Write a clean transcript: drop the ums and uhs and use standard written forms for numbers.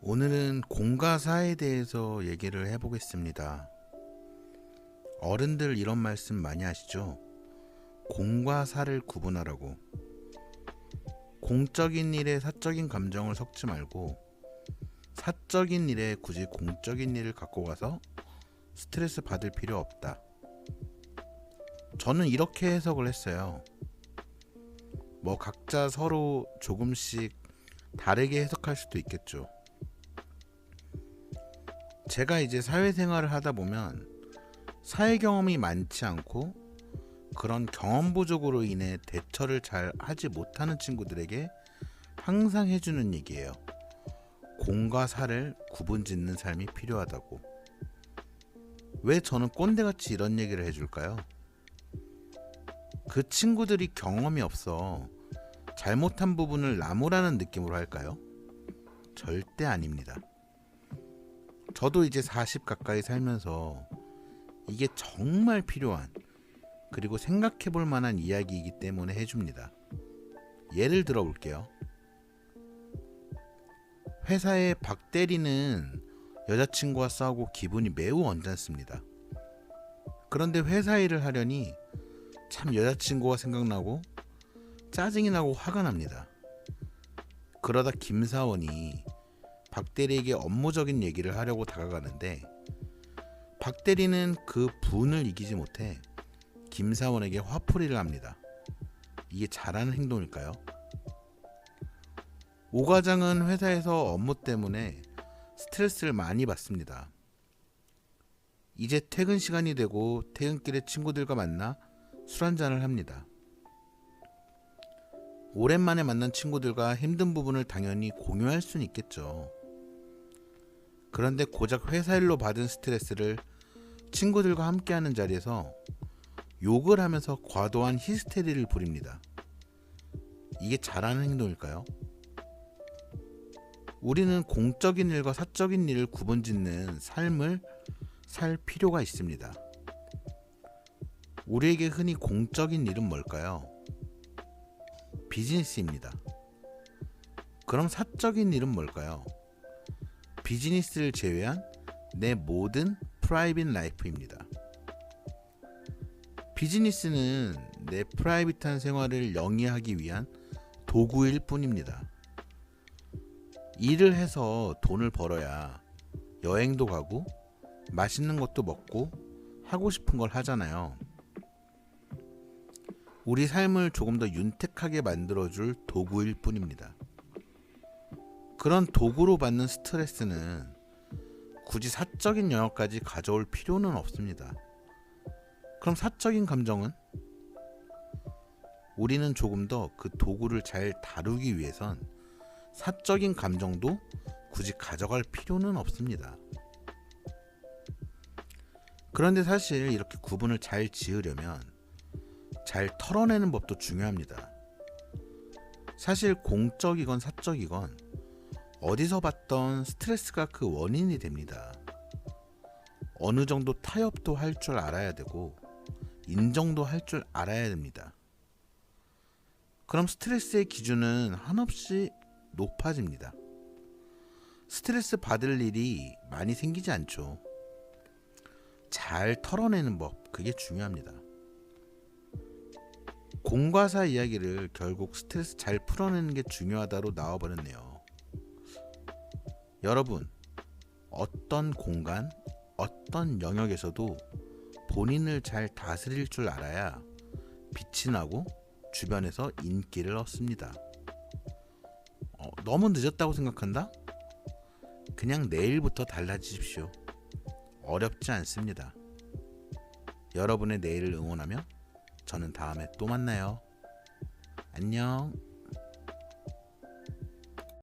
오늘은 공과사에 대해서 얘기를 해보겠습니다. 어른들 이런 말씀 많이 하시죠? 공과 사를 구분하라고. 공적인 일에 사적인 감정을 섞지 말고 사적인 일에 굳이 공적인 일을 갖고 가서 스트레스 받을 필요 없다. 저는 이렇게 해석을 했어요. 각자 서로 조금씩 다르게 해석할 수도 있겠죠. 제가 이제 사회생활을 하다 보면 사회 경험이 많지 않고 그런 경험 부족으로 인해 대처를 잘 하지 못하는 친구들에게 항상 해주는 얘기예요. 공과 사를 구분 짓는 삶이 필요하다고. 왜 저는 꼰대같이 이런 얘기를 해줄까요? 그 친구들이 경험이 없어 잘못한 부분을 나무라는 느낌으로 할까요? 절대 아닙니다. 저도 이제 40 가까이 살면서 이게 정말 필요한, 그리고 생각해 볼 만한 이야기이기 때문에 해줍니다. 예를 들어 볼게요. 회사에 박 대리는 여자친구와 싸우고 기분이 매우 언짢습니다. 그런데 회사 일을 하려니 참 여자친구가 생각나고 짜증이 나고 화가 납니다. 그러다 김사원이 박 대리에게 업무적인 얘기를 하려고 다가가는데 박 대리는 그 분을 이기지 못해 김사원에게 화풀이를 합니다. 이게 잘하는 행동일까요? 오 과장은 회사에서 업무 때문에 스트레스를 많이 받습니다. 이제 퇴근 시간이 되고 퇴근길에 친구들과 만나 술 한잔을 합니다. 오랜만에 만난 친구들과 힘든 부분을 당연히 공유할 수는 있겠죠. 그런데 고작 회사 일로 받은 스트레스를 친구들과 함께하는 자리에서 욕을 하면서 과도한 히스테리를 부립니다. 이게 잘하는 행동일까요? 우리는 공적인 일과 사적인 일을 구분짓는 삶을 살 필요가 있습니다. 우리에게 흔히 공적인 일은 뭘까요? 비즈니스입니다. 그럼 사적인 일은 뭘까요? 비즈니스를 제외한 내 모든 프라이빗 라이프입니다. 비즈니스는 내 프라이빗한 생활을 영위하기 위한 도구일 뿐입니다. 일을 해서 돈을 벌어야 여행도 가고 맛있는 것도 먹고 하고 싶은 걸 하잖아요. 우리 삶을 조금 더 윤택하게 만들어줄 도구일 뿐입니다. 그런 도구로 받는 스트레스는 굳이 사적인 영역까지 가져올 필요는 없습니다. 그럼 사적인 감정은? 우리는 조금 더 그 도구를 잘 다루기 위해선 사적인 감정도 굳이 가져갈 필요는 없습니다. 그런데 사실 이렇게 구분을 잘 지으려면 잘 털어내는 법도 중요합니다. 사실 공적이건 사적이건 어디서 받던 스트레스가 그 원인이 됩니다. 어느 정도 타협도 할 줄 알아야 되고 인정도 할 줄 알아야 됩니다. 그럼 스트레스의 기준은 한없이 높아집니다. 스트레스 받을 일이 많이 생기지 않죠. 잘 털어내는 법, 그게 중요합니다. 공과 사 이야기를 결국 스트레스 잘 풀어내는 게 중요하다로 나와버렸네요. 여러분, 어떤 공간, 어떤 영역에서도 본인을 잘 다스릴 줄 알아야 빛이 나고 주변에서 인기를 얻습니다. 너무 늦었다고 생각한다? 그냥 내일부터 달라지십시오. 어렵지 않습니다. 여러분의 내일을 응원하며 저는 다음에 또 만나요. 안녕.